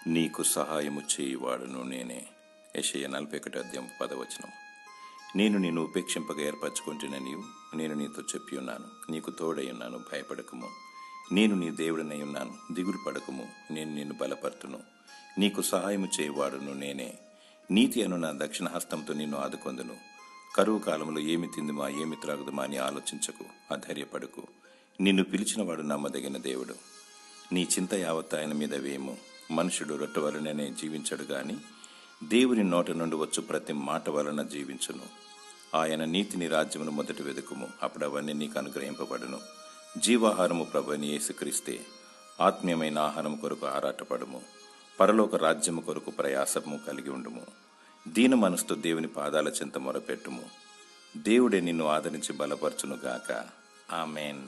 నీకు సహాయము చేయువాడును నేనే. యెషయా 41:10. నేను నిన్ను ఉపేక్షింపక ఏర్పరచుకుంటున్న నేను నీతో చెప్పి ఉన్నాను. నీకు తోడై ఉన్నాను, భయపడకము. నేను నీ దేవుడినై ఉన్నాను, దిగులు పడకము. నేను నిన్ను బలపరుతును, నీకు సహాయము చేయువాడును నేనే. నీతి అను నా దక్షిణ హస్తంతో నిన్ను ఆదుకొందును. కరువు కాలంలో ఏమి తిందుమా ఏమి త్రాగుదుమా అని ఆలోచించకు, అధైర్యపడకు. నిన్ను పిలిచినవాడు నమ్మదగిన దేవుడు. నీ చింత యావత్ ఆయన మీద వేయము. మనుషుడు రొట్టె వలననే జీవించడు గాని దేవుని నోట నుండి వచ్చు ప్రతి మాట వలన జీవించును. ఆయన నీతిని రాజ్యమును మొదట వెదుకుము, అప్పుడు అవన్నీ నీకు అనుగ్రహింపబడును. జీవాహారము ప్రభువైన యేసుక్రీస్తే. ఆత్మీయమైన ఆహారం కొరకు ఆరాటపడుము. పరలోక రాజ్యము కొరకు ప్రయాసము కలిగి ఉండుము. దీన మనసుతో దేవుని పాదాల చెంత మొరపెట్టుము. దేవుడే నిన్ను ఆదరించి బలపరచునుగాక. ఆమేన్.